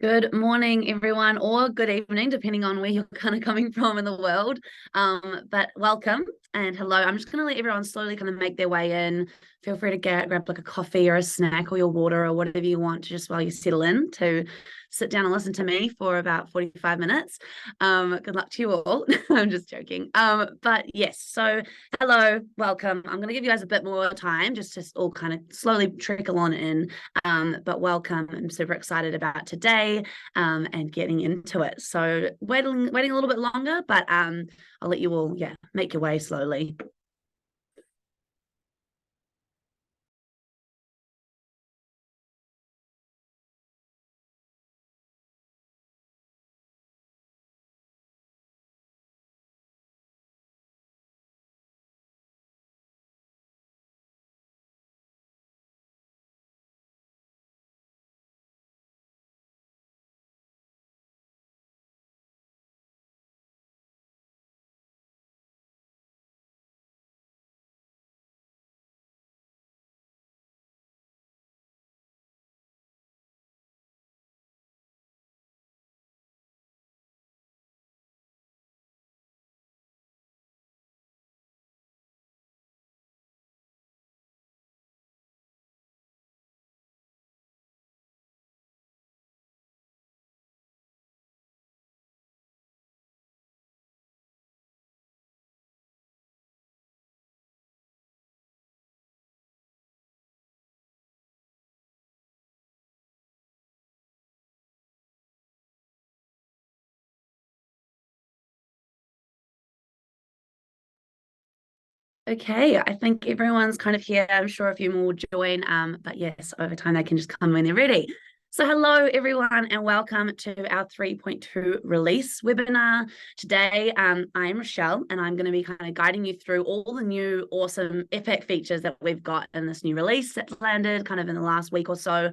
Good morning, everyone, or good evening, depending on where you're kind of coming from in the world. But welcome and hello. I'm just going to let everyone slowly kind of make their way in. Feel free to grab like a coffee or a snack or your water or whatever you want to just while you settle in to sit down and listen to me for about 45 minutes. Good luck to you all. I'm just joking. But yes, so hello, welcome. I'm going to give you guys a bit more time just to all kind of slowly trickle on in. But welcome. I'm super excited about today and getting into it. So waiting a little bit longer, but I'll let you all, make your way slowly. Okay, I think everyone's kind of here. I'm sure a few more will join. But yes, over time they can just come when they're ready. So hello everyone and welcome to our 3.2 release webinar. Today, I'm Rochelle and I'm going to be kind of guiding you through all the new awesome epic features that we've got in this new release that's landed kind of in the last week or so.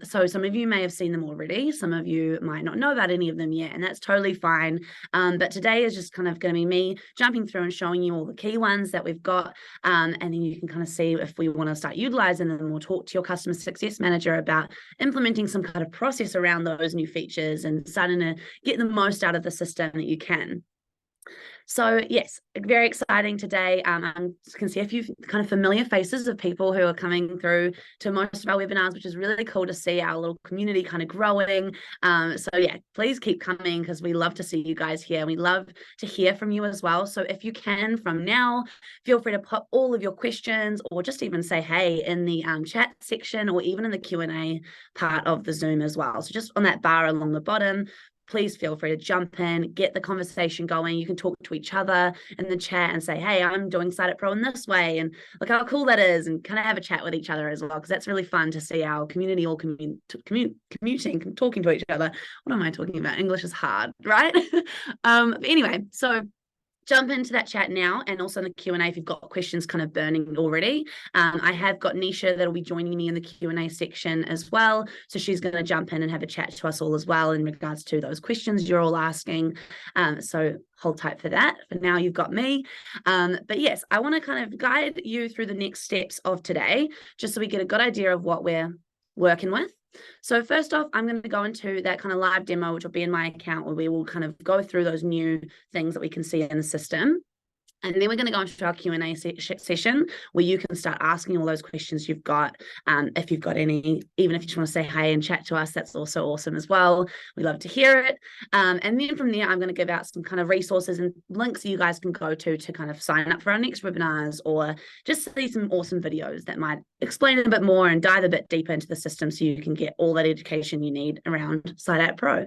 So some of you may have seen them already. Some of you might not know about any of them yet, and that's totally fine. But today is just kind of going to be me jumping through and showing you all the key ones that we've got. And then you can kind of see if we want to start utilizing them. We'll talk to your customer success manager about implementing some kind of process around those new features and starting to get the most out of the system that you can. So yes, very exciting today. I can see a few kind of familiar faces of people who are coming through to most of our webinars, which is really cool to see our little community kind of growing. So yeah, please keep coming because we love to see you guys here. We love to hear from you as well. So if you can from now, feel free to pop all of your questions or just even say hey in the chat section or even in the Q&A part of the Zoom as well. So just on that bar along the bottom, please feel free to jump in, get the conversation going. You can talk to each other in the chat and say, hey, I'm doing Startup Pro in this way. And look how cool that is. And kind of have a chat with each other as well, because that's really fun to see our community all commuting, talking to each other. What am I talking about? English is hard, right? But anyway, so jump into that chat now and also in the Q&A if you've got questions kind of burning already. I have got Nisha that'll be joining me in the Q&A section as well. So she's going to jump in and have a chat to us all as well in regards to those questions you're all asking. So hold tight for that. For now, you've got me. But yes, I want to kind of guide you through the next steps of today, just so we get a good idea of what we're working with. So first off, I'm going to go into that kind of live demo, which will be in my account, where we will kind of go through those new things that we can see in the system. And then we're going to go into our Q&A session where you can start asking all those questions you've got. If you've got any, even if you just want to say hey and chat to us, that's also awesome as well. We love to hear it. And then from there, I'm going to give out some kind of resources and links that you guys can go to kind of sign up for our next webinars or just see some awesome videos that might explain it a bit more and dive a bit deeper into the system so you can get all that education you need around Site App Pro.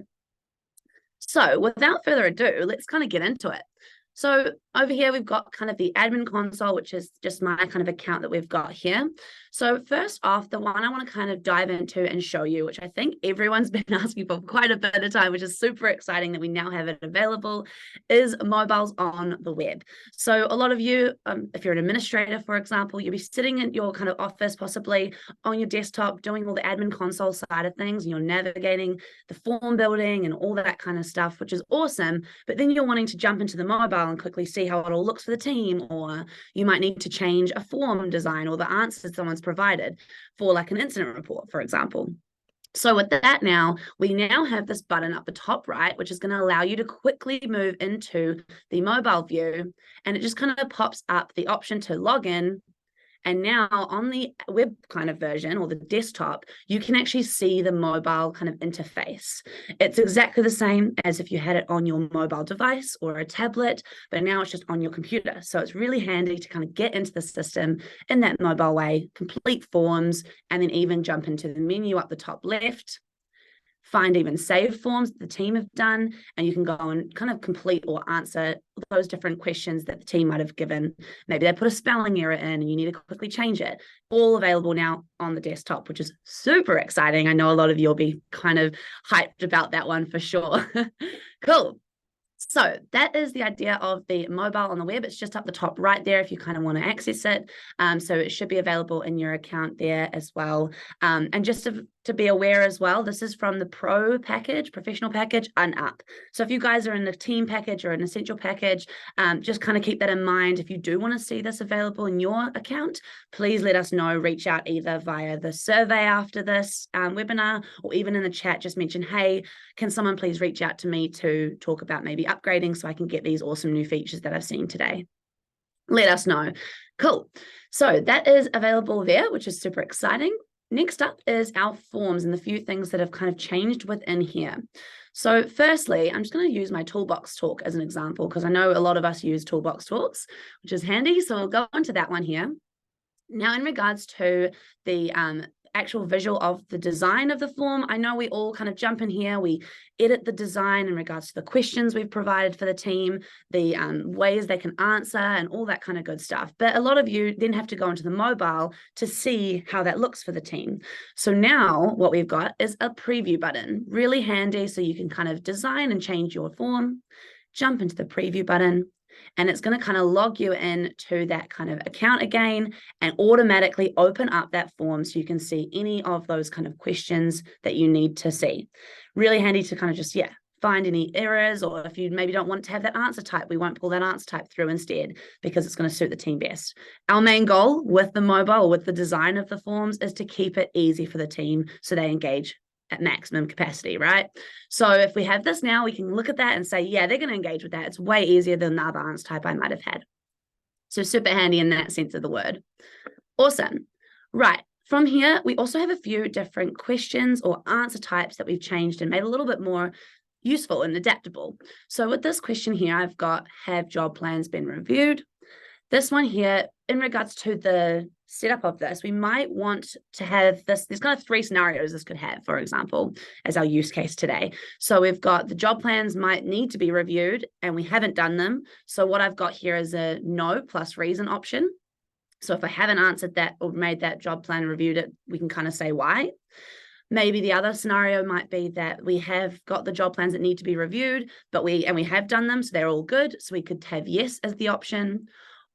So without further ado, let's kind of get into it. So over here, we've got kind of the admin console, which is just my kind of account that we've got here. So first off, the one I want to kind of dive into and show you, which I think everyone's been asking for quite a bit of time, which is super exciting that we now have it available, is mobiles on the web. So a lot of you, if you're an administrator, for example, you'll be sitting in your kind of office, possibly on your desktop, doing all the admin console side of things, and you're navigating the form building and all that kind of stuff, which is awesome. But then you're wanting to jump into the mobile and quickly see how it all looks for the team, or you might need to change a form design or the answers someone's provided for like an incident report, for example. So with that now, we now have this button up the top right, which is going to allow you to quickly move into the mobile view. And it just kind of pops up the option to log in. And now on the web kind of version or the desktop, you can actually see the mobile kind of interface. It's exactly the same as if you had it on your mobile device or a tablet, but now it's just on your computer. So it's really handy to kind of get into the system in that mobile way, complete forms, and then even jump into the menu up the top left, find even saved forms the team have done, and you can go and kind of complete or answer those different questions that the team might have given. Maybe they put a spelling error in and you need to quickly change it. All available now on the desktop, which is super exciting. I know a lot of you will be kind of hyped about that one for sure. Cool. So that is the idea of the mobile on the web. It's just up the top right there if you kind of want to access it. So it should be available in your account there as well. And just to be aware as well, this is from the Pro package, professional package, and up. So if you guys are in the team package or an essential package, just kind of keep that in mind. If you do want to see this available in your account, please let us know. Reach out either via the survey after this webinar, or even in the chat, just mention, hey, can someone please reach out to me to talk about maybe upgrading so I can get these awesome new features that I've seen today? Let us know. Cool. So that is available there, which is super exciting. Next up is our forms and the few things that have kind of changed within here. So firstly, I'm just going to use my Toolbox Talk as an example, because I know a lot of us use Toolbox Talks, which is handy. So we'll go into that one here. Now, in regards to the actual visual of the design of the form, I know we all kind of jump in here, we edit the design in regards to the questions we've provided for the team, the ways they can answer and all that kind of good stuff. But a lot of you then have to go into the mobile to see how that looks for the team. So now what we've got is a preview button, really handy, so you can kind of design and change your form, jump into the preview button, and it's going to kind of log you in to that kind of account again and automatically open up that form so you can see any of those kind of questions that you need to see. Really handy to kind of just, find any errors, or if you maybe don't want to have that answer type, we won't pull that answer type through instead because it's going to suit the team best. Our main goal with the mobile, with the design of the forms, is to keep it easy for the team so they engage at maximum capacity, right? So if we have this now, we can look at that and say, yeah, they're going to engage with that. It's way easier than the other answer type I might have had. So super handy in that sense of the word. Awesome. Right. From here, we also have a few different questions or answer types that we've changed and made a little bit more useful and adaptable. So with this question here, I've got, have job plans been reviewed? This one here, in regards to the setup of this, we might want to have this, there's kind of three scenarios this could have, for example, as our use case today. So we've got the job plans might need to be reviewed and we haven't done them. So what I've got here is a no plus reason option. So if I haven't answered that or made that job plan and reviewed it, we can kind of say why. Maybe the other scenario might be that we have got the job plans that need to be reviewed, but we have done them, so they're all good. So we could have yes as the option.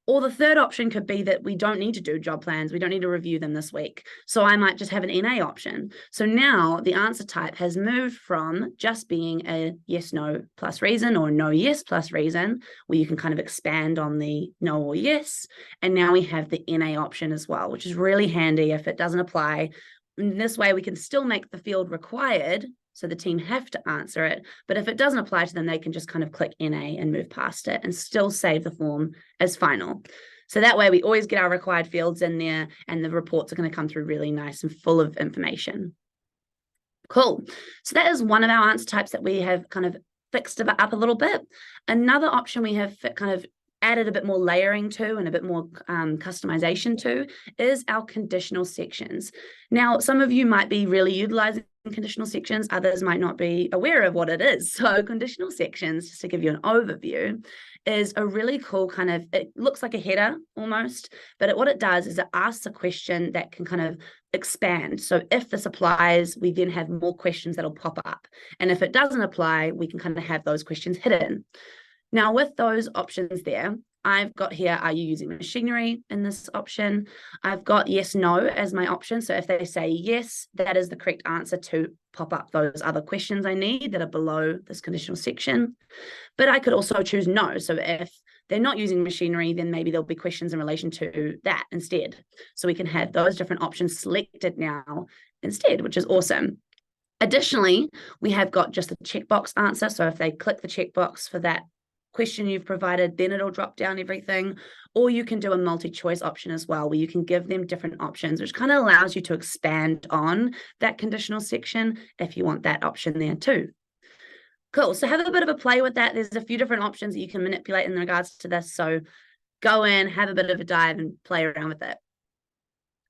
Or the third option could be that we don't need to do job plans. We don't need to review them this week. So I might just have an NA option. So now the answer type has moved from just being a yes, no plus reason or no, yes plus reason, where you can kind of expand on the no or yes. And now we have the NA option as well, which is really handy if it doesn't apply. In this way, we can still make the field required, so the team have to answer it. But if it doesn't apply to them, they can just kind of click NA and move past it and still save the form as final. So that way we always get our required fields in there and the reports are going to come through really nice and full of information. Cool. So that is one of our answer types that we have kind of fixed up a little bit. Another option we have kind of added a bit more layering to and a bit more customization to is our conditional sections. Now, some of you might be really utilizing conditional sections, others might not be aware of what it is. So conditional sections, just to give you an overview, is a really cool kind of, it looks like a header almost, but what it does is it asks a question that can kind of expand. So if this applies, we then have more questions that'll pop up. And if it doesn't apply, we can kind of have those questions hidden. Now, with those options there, I've got here, are you using machinery in this option? I've got yes, no as my option. So if they say yes, that is the correct answer to pop up those other questions I need that are below this conditional section. But I could also choose no. So if they're not using machinery, then maybe there'll be questions in relation to that instead. So we can have those different options selected now instead, which is awesome. Additionally, we have got just the checkbox answer. So if they click the checkbox for that question you've provided, then it'll drop down everything. Or you can do a multi-choice option as well, where you can give them different options, which kind of allows you to expand on that conditional section if you want that option there too. Cool. So have a bit of a play with that. There's a few different options that you can manipulate in regards to this. So go in, have a bit of a dive and play around with it.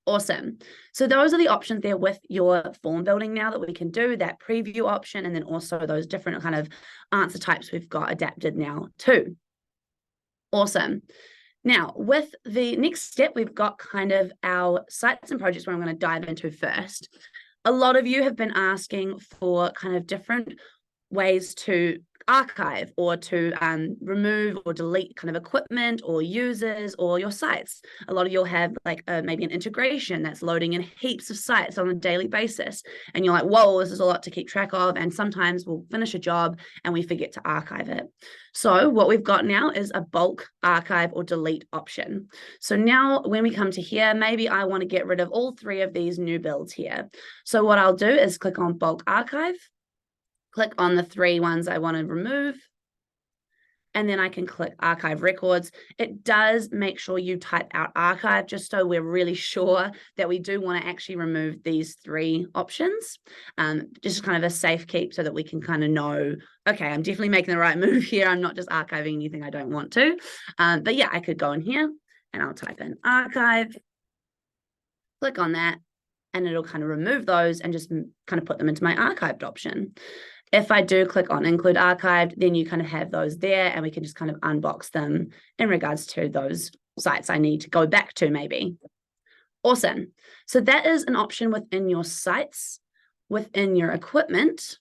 Awesome. So those are the options there with your form building now that we can do, that preview option, and then also those different kind of answer types we've got adapted now too. Awesome. Now, with the next step, we've got kind of our sites and projects where I'm going to dive into first. A lot of you have been asking for kind of different ways to archive or to remove or delete kind of equipment or users or your sites. A lot of you'll have like maybe an integration that's loading in heaps of sites on a daily basis. And you're like, whoa, this is a lot to keep track of. And sometimes we'll finish a job and we forget to archive it. So what we've got now is a bulk archive or delete option. So now when we come to here, maybe I want to get rid of all 3 of these new builds here. So what I'll do is click on bulk archive. Click on the 3 ones I want to remove, and then I can click archive records. It does make sure you type out archive just so we're really sure that we do want to actually remove these 3 options. Just kind of a safe keep so that we can kind of know, okay, I'm definitely making the right move here. I'm not just archiving anything I don't want to. But yeah, I could go in here and I'll type in archive, click on that, and it'll kind of remove those and just kind of put them into my archived option. If I do click on include archived, then you kind of have those there and we can just kind of unbox them in regards to those sites I need to go back to maybe. Awesome. So that is an option within your sites, within your equipment,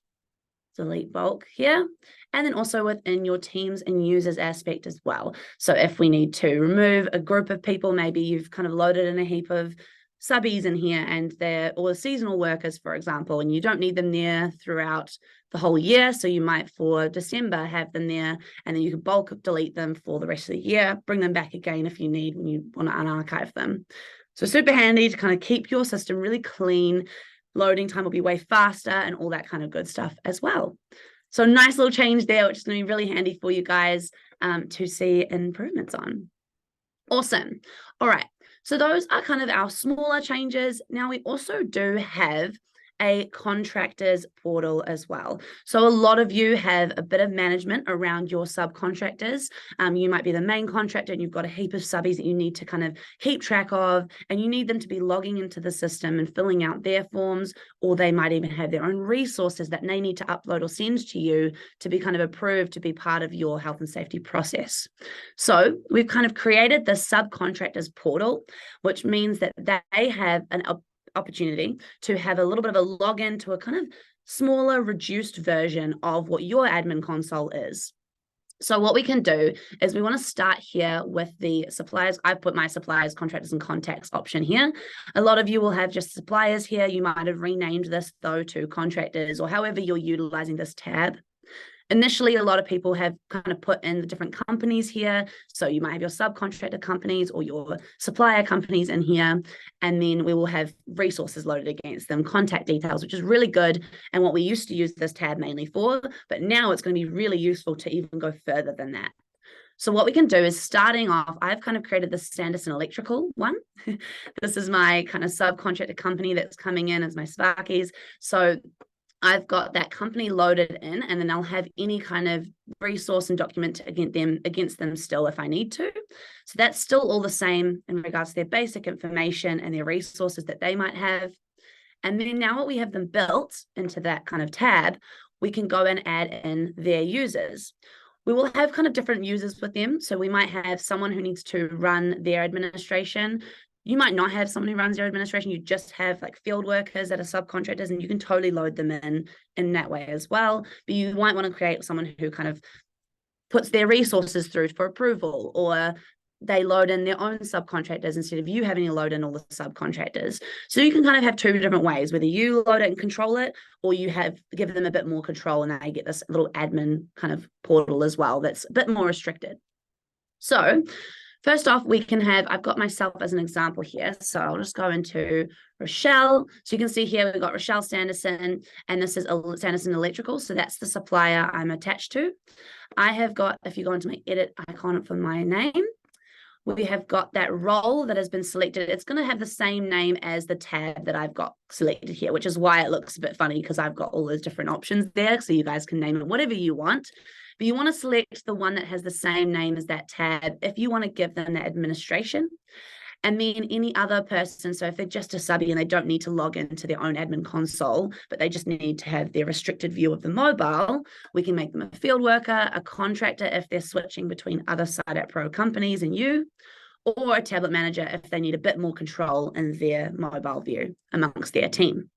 delete bulk here, and then also within your teams and users aspect as well. So if we need to remove a group of people, maybe you've kind of loaded in a heap of subbies in here and they're all seasonal workers, for example, and you don't need them there throughout the whole year. So you might for December have them there and then you can bulk delete them for the rest of the year, bring them back again if you need when you want to unarchive them. So super handy to kind of keep your system really clean. Loading time will be way faster and all that kind of good stuff as well. So nice little change there, which is going to be really handy for you guys to see improvements on. Awesome. All right. So those are kind of our smaller changes. Now we also do have a contractors portal as well. So a lot of you have a bit of management around your subcontractors. You might be the main contractor and you've got a heap of subbies that you need to kind of keep track of, and you need them to be logging into the system and filling out their forms, or they might even have their own resources that they need to upload or send to you to be kind of approved to be part of your health and safety process. So we've kind of created the subcontractors portal, which means that they have an opportunity to have a little bit of a login to a kind of smaller, reduced version of what your admin console is. So what we can do is we want to start here with the suppliers. I've put my suppliers, contractors, and contacts option here. A lot of you will have just suppliers here. You might have renamed this though to contractors or however you're utilizing this tab. Initially, a lot of people have kind of put in the different companies here. So you might have your subcontractor companies or your supplier companies in here. And then we will have resources loaded against them, contact details, which is really good. And what we used to use this tab mainly for, but now it's going to be really useful to even go further than that. So what we can do is starting off, I've kind of created the Sanderson Electrical one. This is my kind of subcontractor company that's coming in as my Sparkies. So I've got that company loaded in, and then I'll have any kind of resource and document against them still if I need to. So that's still all the same in regards to their basic information and their resources that they might have. And then now that we have them built into that kind of tab, we can go and add in their users. We will have kind of different users with them. So we might have someone who needs to run their administration. You might not have someone who runs your administration. You just have like field workers that are subcontractors, and you can totally load them in that way as well. But you might want to create someone who kind of puts their resources through for approval, or they load in their own subcontractors instead of you having to load in all the subcontractors. So you can kind of have 2 different ways, whether you load it and control it, or you give them a bit more control and they get this little admin kind of portal as well that's a bit more restricted. So First off, I've got myself as an example here. So I'll just go into Rochelle. So you can see here, we've got Rochelle Sanderson, and this is Sanderson Electrical. So that's the supplier I'm attached to. I have got, if you go into my edit icon for my name, we have got that role that has been selected. It's going to have the same name as the tab that I've got selected here, which is why it looks a bit funny, because I've got all those different options there. So you guys can name it whatever you want. But you want to select the one that has the same name as that tab if you want to give them the administration. And then any other person, so if they're just a subby and they don't need to log into their own admin console, but they just need to have their restricted view of the mobile, we can make them a field worker, a contractor if they're switching between other SciDAP Pro companies and you, or a tablet manager if they need a bit more control in their mobile view amongst their team.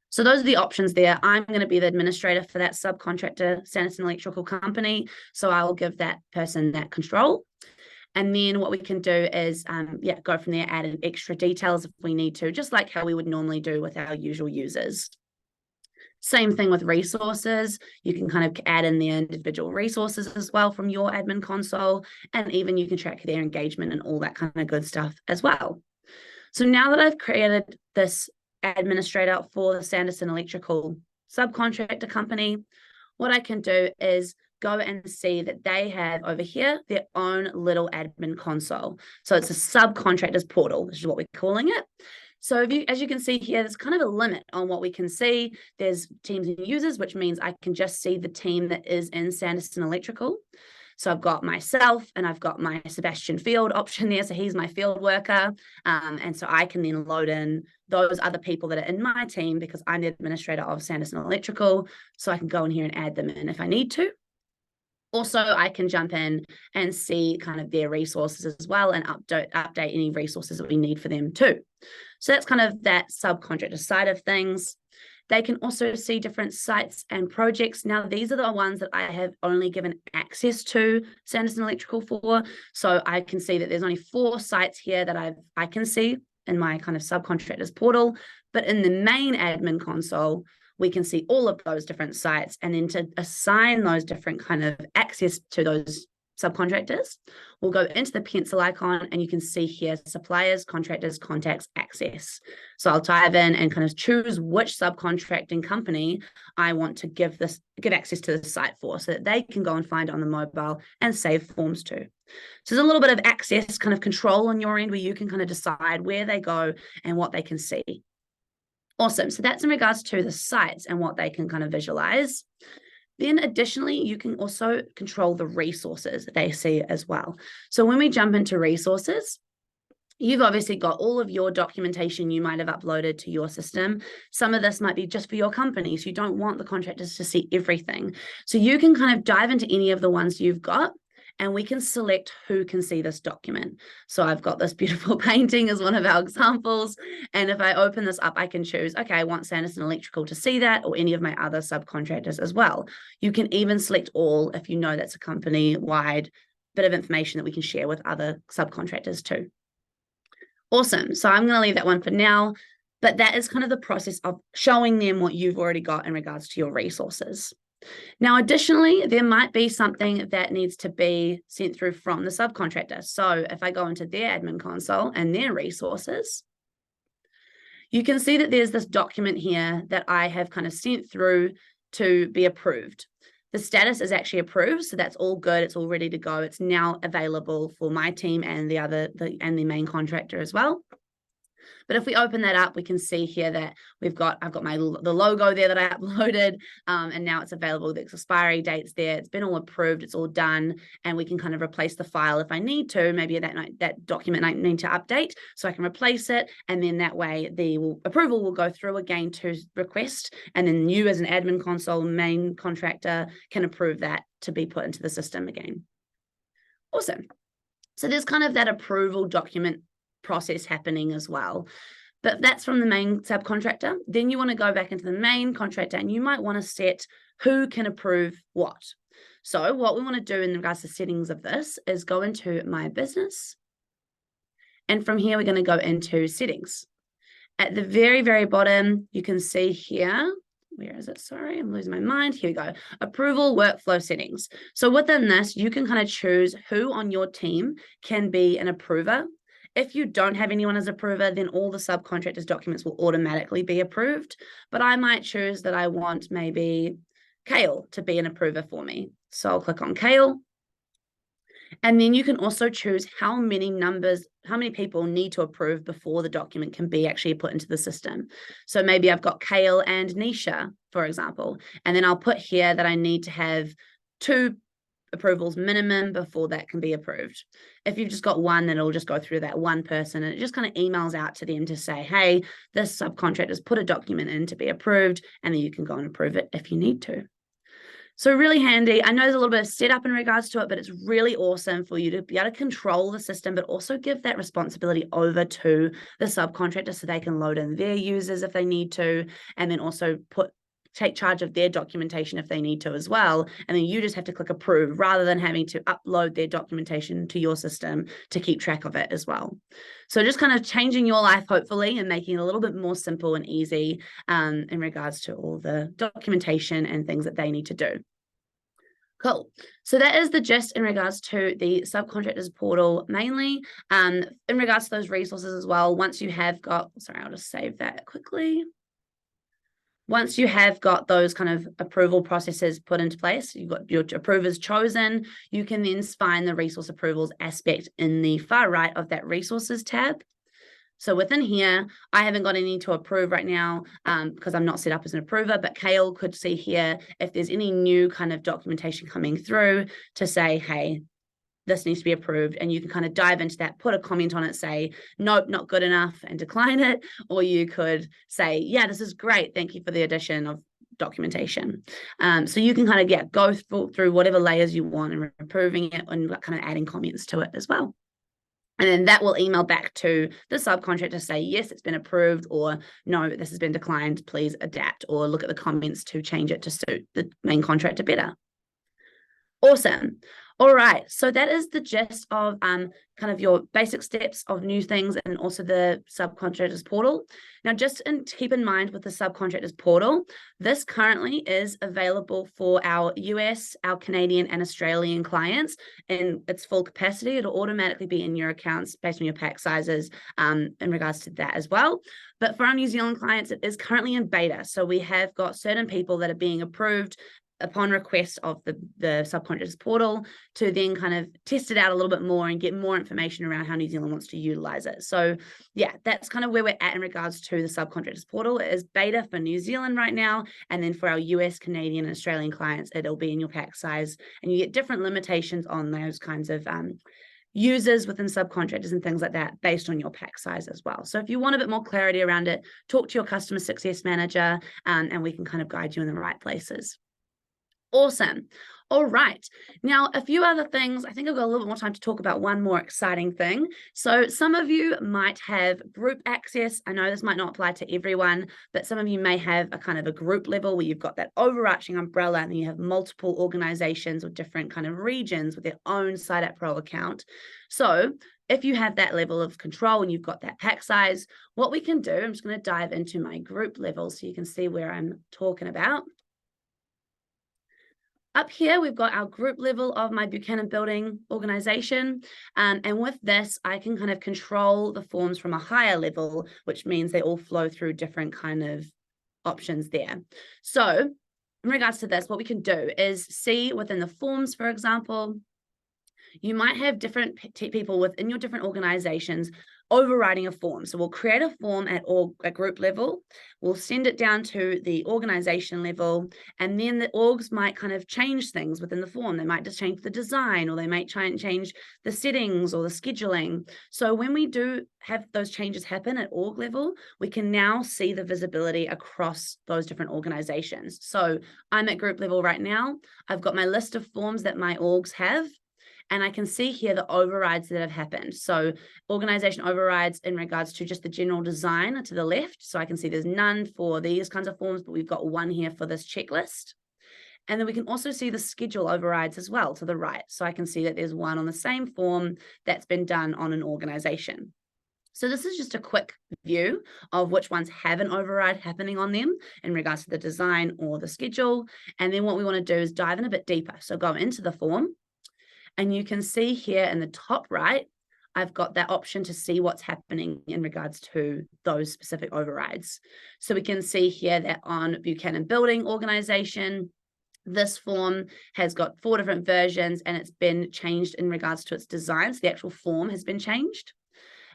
So those are the options there. I'm going to be the administrator for that subcontractor Sanderson Electrical company. So I'll give that person that control. And then what we can do is, go from there, add in extra details if we need to, just like how we would normally do with our usual users. Same thing with resources. You can kind of add in the individual resources as well from your admin console, and even you can track their engagement and all that kind of good stuff as well. So now that I've created this administrator for the Sanderson Electrical subcontractor company, what I can do is go and see that they have over here their own little admin console. So it's a subcontractors portal, which is what we're calling it. So as you can see here, there's kind of a limit on what we can see. There's teams and users, which means I can just see the team that is in Sanderson Electrical. So I've got myself and I've got my Sebastian Field option there. So he's my field worker. And so I can then load in those other people that are in my team because I'm the administrator of Sanderson Electrical. So I can go in here and add them in if I need to. Also, I can jump in and see kind of their resources as well and update any resources that we need for them too. So that's kind of that subcontractor side of things. They can also see different sites and projects. Now, these are the ones that I have only given access to Sanderson Electrical for. So I can see that there's only 4 sites here that I can see in my kind of subcontractors portal. But in the main admin console, we can see all of those different sites, and then to assign those different kind of access to those subcontractors, we'll go into the pencil icon and you can see here suppliers, contractors, contacts, access. So I'll dive in and kind of choose which subcontracting company I want to give access to the site for, so that they can go and find it on the mobile and save forms too. So there's a little bit of access kind of control on your end where you can kind of decide where they go and what they can see. Awesome. So that's in regards to the sites and what they can kind of visualize. Then additionally, you can also control the resources that they see as well. So when we jump into resources, you've obviously got all of your documentation you might have uploaded to your system. Some of this might be just for your company, so you don't want the contractors to see everything. So you can kind of dive into any of the ones you've got, and we can select who can see this document. So I've got this beautiful painting as one of our examples. And if I open this up, I can choose, okay, I want Sanderson Electrical to see that, or any of my other subcontractors as well. You can even select all if you know that's a company-wide bit of information that we can share with other subcontractors too. Awesome. So I'm going to leave that one for now, but that is kind of the process of showing them what you've already got in regards to your resources. Now, additionally, there might be something that needs to be sent through from the subcontractor. So if I go into their admin console and their resources, you can see that there's this document here that I have kind of sent through to be approved. The status is actually approved, so that's all good. It's all ready to go. It's now available for my team and the main contractor as well. But if we open that up, we can see here that I've got the logo there that I uploaded, and now it's available. The expiry date's there. It's been all approved. It's all done, and we can kind of replace the file if I need to. Maybe that document I need to update, so I can replace it, and then that way the approval will go through again to request, and then you as an admin console main contractor can approve that to be put into the system again. Awesome. So there's kind of that approval document process happening as well. But that's from the main subcontractor. Then you want to go back into the main contractor, and you might want to set who can approve what. So what we want to do in regards to settings of this is go into My Business. And from here, we're going to go into Settings. At the very, very bottom, you can see here, where is it? Sorry, I'm losing my mind. Here we go. Approval workflow settings. So within this, you can kind of choose who on your team can be an approver. If you don't have anyone as approver, then all the subcontractors' documents will automatically be approved. But I might choose that I want maybe Kale to be an approver for me. So I'll click on Kale. And then you can also choose how many people need to approve before the document can be actually put into the system. So maybe I've got Kale and Nisha, for example, and then I'll put here that I need to have 2 approvals minimum before that can be approved. If you've just got one, then it'll just go through that one person, and it just kind of emails out to them to say, hey, this subcontractor's put a document in to be approved, and then you can go and approve it if you need to. So really handy. I know there's a little bit of setup in regards to it, but it's really awesome for you to be able to control the system, but also give that responsibility over to the subcontractor so they can load in their users if they need to, and then also take charge of their documentation if they need to as well. And then you just have to click approve rather than having to upload their documentation to your system to keep track of it as well. So just kind of changing your life, hopefully, and making it a little bit more simple and easy in regards to all the documentation and things that they need to do. Cool. So that is the gist in regards to the subcontractors portal, mainly in regards to those resources as well. Once you have got, sorry, I'll just save that quickly. Once you have got those kind of approval processes put into place, you've got your approvers chosen, you can then find the resource approvals aspect in the far right of that resources tab. So within here, I haven't got any to approve right now because I'm not set up as an approver, but Kale could see here if there's any new kind of documentation coming through to say, hey, this needs to be approved, and you can kind of dive into that, put a comment on it, say, nope, not good enough, and decline it. Or you could say, yeah, this is great. Thank you for the addition of documentation. So you can kind of go through whatever layers you want and approving it and kind of adding comments to it as well. And then that will email back to the subcontractor to say, yes, it's been approved, or no, this has been declined, please adapt, or look at the comments to change it to suit the main contractor better. Awesome. All right, so that is the gist of kind of your basic steps of new things and also the subcontractors portal. Now, just keep in mind with the subcontractors portal, this currently is available for our US, our Canadian and Australian clients in its full capacity. It'll automatically be in your accounts based on your pack sizes in regards to that as well. But for our New Zealand clients, it is currently in beta. So we have got certain people that are being approved upon request of the subcontractors portal to then kind of test it out a little bit more and get more information around how New Zealand wants to utilize it. So yeah, that's kind of where we're at in regards to the subcontractors portal. It is beta for New Zealand right now. And then for our US, Canadian, and Australian clients, it'll be in your pack size, and you get different limitations on those kinds of users within subcontractors and things like that based on your pack size as well. So if you want a bit more clarity around it, talk to your customer success manager and we can kind of guide you in the right places. Awesome. All right. Now, a few other things. I think I've got a little bit more time to talk about one more exciting thing. So some of you might have group access. I know this might not apply to everyone, but some of you may have a kind of a group level where you've got that overarching umbrella and you have multiple organizations or different kind of regions with their own SiteApp Pro account. So if you have that level of control and you've got that pack size, what we can do, I'm just going to dive into my group level so you can see where I'm talking about. Up here, we've got our group level of my Buchanan Building organization. And with this, I can kind of control the forms from a higher level, which means they all flow through different kind of options there. So in regards to this, what we can do is see within the forms, for example, you might have different people within your different organizations overriding a form. So we'll create a form at group level, we'll send it down to the organization level, and then the orgs might kind of change things within the form. They might just change the design, or they might try and change the settings or the scheduling. So when we do have those changes happen at org level, we can now see the visibility across those different organizations. So I'm at group level right now. I've got my list of forms that my orgs have, and I can see here the overrides that have happened. So organization overrides in regards to just the general design to the left. So I can see there's none for these kinds of forms, but we've got one here for this checklist. And then we can also see the schedule overrides as well to the right. So I can see that there's one on the same form that's been done on an organization. So this is just a quick view of which ones have an override happening on them in regards to the design or the schedule. And then what we want to do is dive in a bit deeper. So go into the form, and you can see here in the top right, I've got that option to see what's happening in regards to those specific overrides. So we can see here that on Buchanan Building Organization, this form has got 4 different versions and it's been changed in regards to its design. So the actual form has been changed.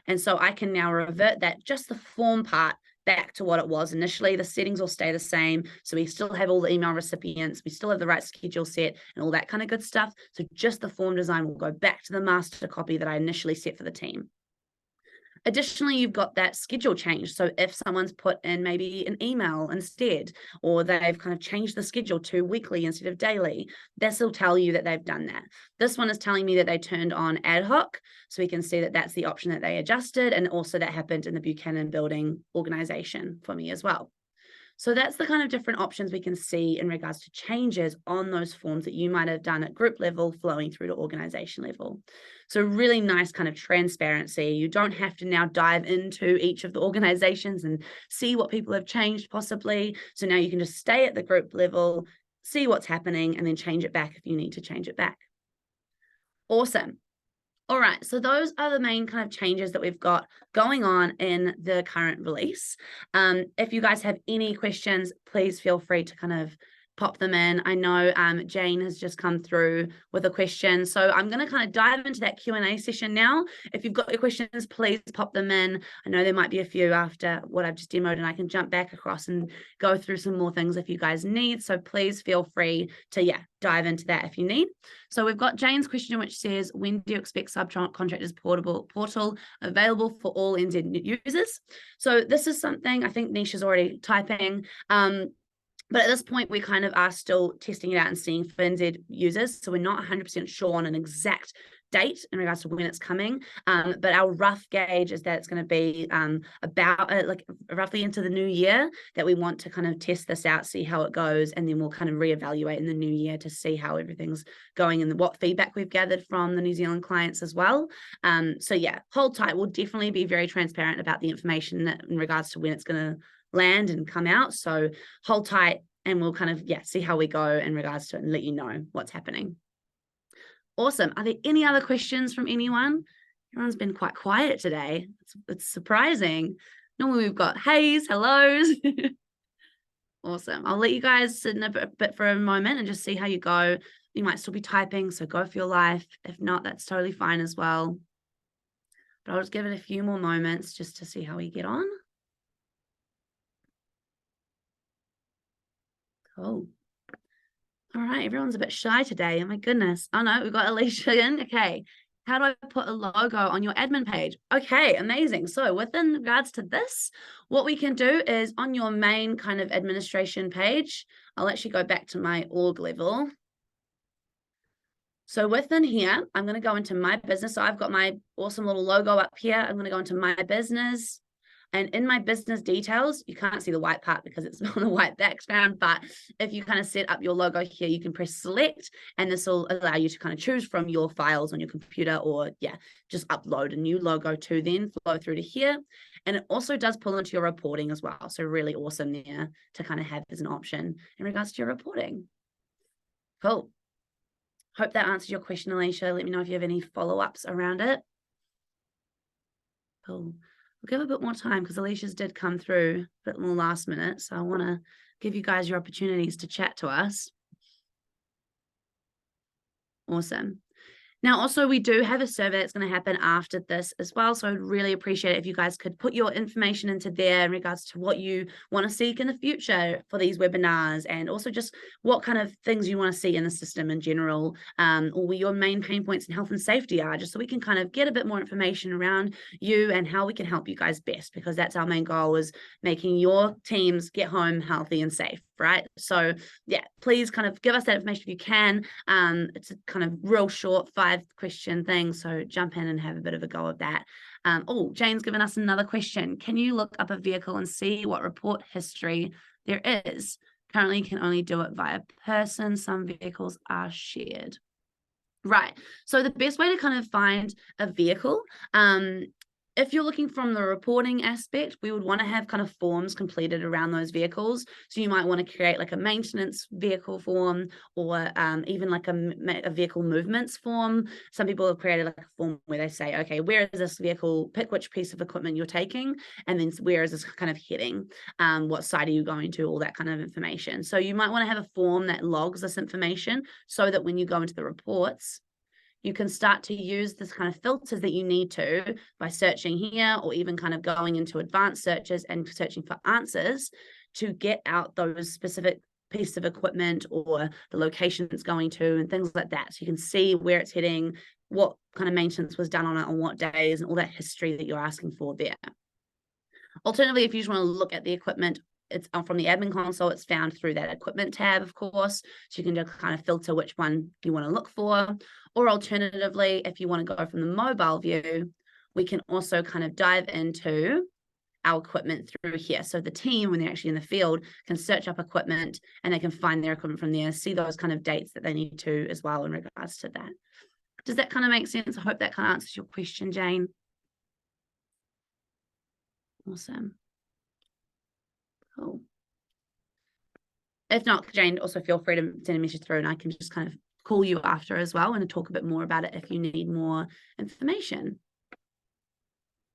And so I can now revert that, just the form part, back to what it was initially. The settings will stay the same. So we still have all the email recipients, we still have the right schedule set and all that kind of good stuff. So just the form design will go back to the master copy that I initially set for the team. Additionally, you've got that schedule change. So if someone's put in maybe an email instead, or they've kind of changed the schedule to weekly instead of daily, this will tell you that they've done that. This one is telling me that they turned on ad hoc. So we can see that that's the option that they adjusted. And also that happened in the Buchanan Building Organization for me as well. So that's the kind of different options we can see in regards to changes on those forms that you might have done at group level flowing through to organization level. So really nice kind of transparency. You don't have to now dive into each of the organizations and see what people have changed possibly. So now you can just stay at the group level, see what's happening, and then change it back if you need to change it back. Awesome. All right, so those are the main kind of changes that we've got going on in the current release. If you guys have any questions, please feel free to kind of pop them in. I know Jane has just come through with a question. So I'm going to kind of dive into that Q&A session now. If you've got your questions, please pop them in. I know there might be a few after what I've just demoed, and I can jump back across and go through some more things if you guys need. So please feel free to, dive into that if you need. So we've got Jane's question, which says, when do you expect Subcontractors Portal available for all NZ users? So this is something I think Nisha's already typing. But at this point, we kind of are still testing it out and seeing for NZ users. So we're not 100% sure on an exact date in regards to when it's coming. But our rough gauge is that it's going to be about like roughly into the new year that we want to kind of test this out, see how it goes, and then we'll kind of reevaluate in the new year to see how everything's going and what feedback we've gathered from the New Zealand clients as well. So hold tight. We'll definitely be very transparent about the information in regards to when it's going to land and come out. So hold tight and we'll kind of see how we go in regards to it and let you know what's happening. Awesome. Are there any other questions from anyone? Everyone's been quite quiet today. It's surprising. Normally we've got heys, hellos. Awesome. I'll let you guys sit in a bit for a moment and just see how you go. You might still be typing, so go for your life. If not, that's totally fine as well. But I'll just give it a few more moments just to see how we get on. Cool. All right, everyone's a bit shy today. Oh my goodness. Oh no, we've got Alicia in. Okay. How do I put a logo on your admin page? Okay, amazing. So within regards to this, what we can do is on your main kind of administration page, I'll actually go back to my org level. So within here, I'm going to go into my business. So I've got my awesome little logo up here. I'm going to go into my business. And in my business details, you can't see the white part because it's on a white background, but if you kind of set up your logo here, you can press select, and this will allow you to kind of choose from your files on your computer, or just upload a new logo to then flow through to here. And it also does pull into your reporting as well. So really awesome there to kind of have as an option in regards to your reporting. Cool. Hope that answers your question, Alicia. Let me know if you have any follow-ups around it. Cool. We'll give a bit more time because Alicia's did come through a bit more last minute. So I want to give you guys your opportunities to chat to us. Awesome. Now, also, we do have a survey that's going to happen after this as well. So I'd really appreciate it if you guys could put your information into there in regards to what you want to seek in the future for these webinars, and also just what kind of things you want to see in the system in general, or what your main pain points in health and safety are, just so we can kind of get a bit more information around you and how we can help you guys best, because that's our main goal, is making your teams get home healthy and safe. Right. So please kind of give us that information if you can. It's a kind of real short 5-question thing. So jump in and have a bit of a go of that. Jane's given us another question. Can you look up a vehicle and see what report history there is? Currently, you can only do it via person. Some vehicles are shared. Right. So the best way to kind of find a vehicle If you're looking from the reporting aspect, we would want to have kind of forms completed around those vehicles. So you might want to create like a maintenance vehicle form, or even like a vehicle movements form. Some people have created like a form where they say, okay, where is this vehicle? Pick which piece of equipment you're taking, and then where is this kind of heading? What site are you going to? All that kind of information. So you might want to have a form that logs this information so that when you go into the reports, you can start to use this kind of filters that you need to by searching here, or even kind of going into advanced searches and searching for answers to get out those specific pieces of equipment or the location it's going to and things like that. So you can see where it's heading, what kind of maintenance was done on it on what days, and all that history that you're asking for there. Alternatively, if you just want to look at the equipment, it's from the admin console, it's found through that equipment tab, of course. So you can just kind of filter which one you want to look for. Or alternatively, if you want to go from the mobile view, we can also kind of dive into our equipment through here. So the team, when they're actually in the field, can search up equipment and they can find their equipment from there, see those kind of dates that they need to as well in regards to that. Does that kind of make sense? I hope that kind of answers your question, Jane. Awesome. Cool. If not, Jane, also feel free to send a message through and I can just kind of call you after as well and talk a bit more about it if you need more information.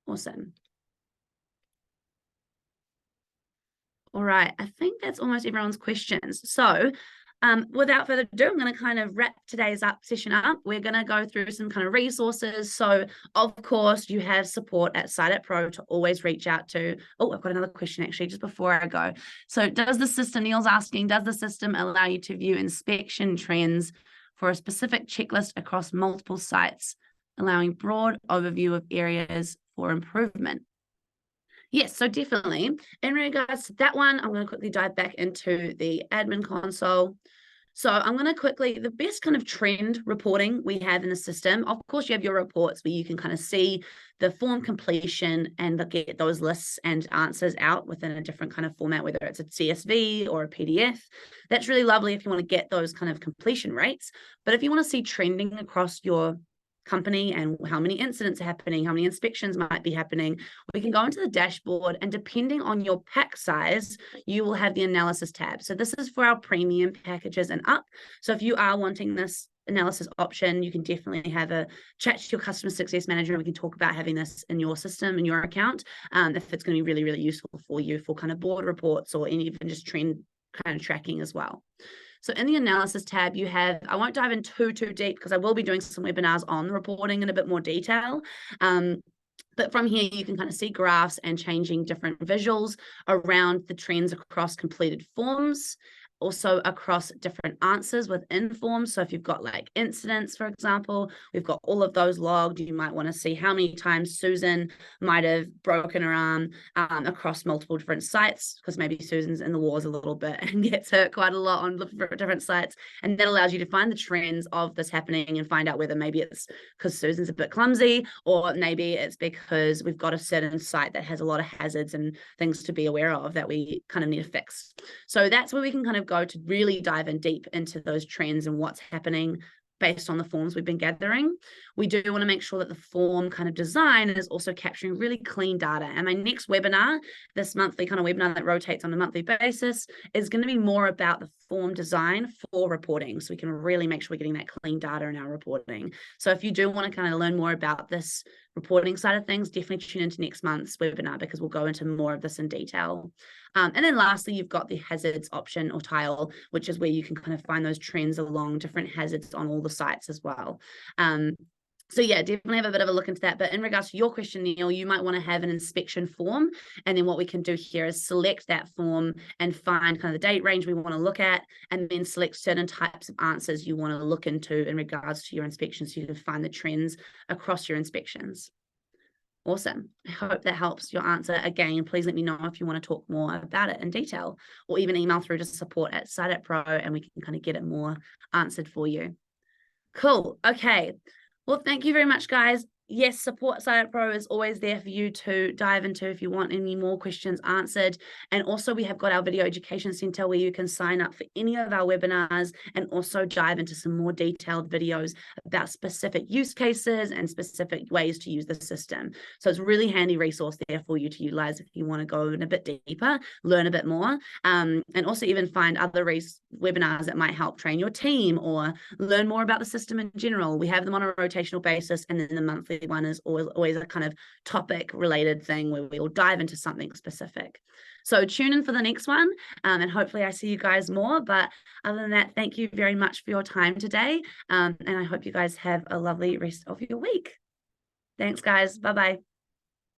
Awesome. All right, I think that's almost everyone's questions. So without further ado, I'm going to kind of wrap today's session up. We're going to go through some kind of resources. So of course you have support at SciDAT Pro to always reach out to. Oh, I've got another question actually just before I go. So does the system, Neil's asking, does the system allow you to view inspection trends for a specific checklist across multiple sites, allowing broad overview of areas for improvement? Yes, so definitely. In regards to that one, I'm going to quickly dive back into the admin console. So I'm going to quickly, the best kind of trend reporting we have in the system, of course, you have your reports where you can kind of see the form completion and get those lists and answers out within a different kind of format, whether it's a CSV or a PDF. That's really lovely if you want to get those kind of completion rates. But if you want to see trending across your company and how many incidents are happening, how many inspections might be happening, we can go into the dashboard, and depending on your pack size, you will have the analysis tab. So this is for our premium packages and up. So if you are wanting this analysis option, you can definitely have a chat to your customer success manager, and we can talk about having this in your system, in your account, if it's going to be really, really useful for you for kind of board reports or even just trend kind of tracking as well. So in the analysis tab, you have, I won't dive in too deep because I will be doing some webinars on reporting in a bit more detail. But from here, you can kind of see graphs and changing different visuals around the trends across completed forms, also across different answers within forms. So if you've got like incidents, for example, we've got all of those logged. You might want to see how many times Susan might have broken her arm across multiple different sites, because maybe Susan's in the wars a little bit and gets hurt quite a lot on different sites. And that allows you to find the trends of this happening and find out whether maybe it's because Susan's a bit clumsy, or maybe it's because we've got a certain site that has a lot of hazards and things to be aware of that we kind of need to fix. So that's where we can kind of go to really dive in deep into those trends and what's happening based on the forms we've been gathering. We do want to make sure that the form kind of design is also capturing really clean data. And my next webinar, this monthly kind of webinar that rotates on a monthly basis, is going to be more about the form design for reporting. So we can really make sure we're getting that clean data in our reporting. So if you do want to kind of learn more about this reporting side of things, definitely tune into next month's webinar because we'll go into more of this in detail. And then lastly, you've got the hazards option or tile, which is where you can kind of find those trends along different hazards on all the sites as well. So yeah, definitely have a bit of a look into that. But in regards to your question, Neil, you might want to have an inspection form. And then what we can do here is select that form and find kind of the date range we want to look at, and then select certain types of answers you want to look into in regards to your inspections, so you can find the trends across your inspections. Awesome. I hope that helps your answer. Again, please let me know if you want to talk more about it in detail, or even email through to support@SciDAT Pro and we can kind of get it more answered for you. Cool. Okay. Well, thank you very much, guys. yes, Support Sign Up Pro is always there for you to dive into if you want any more questions answered. And also we have got our Video Education Center where you can sign up for any of our webinars and also dive into some more detailed videos about specific use cases and specific ways to use the system. So it's a really handy resource there for you to utilize if you want to go in a bit deeper, learn a bit more, and also even find other webinars that might help train your team or learn more about the system in general. We have them on a rotational basis, and then the monthly one is always a kind of topic related thing where we'll dive into something specific. So tune in for the next one, and hopefully I see you guys more. But other than that, thank you very much for your time today, and I hope you guys have a lovely rest of your week. Thanks, guys. Bye-bye.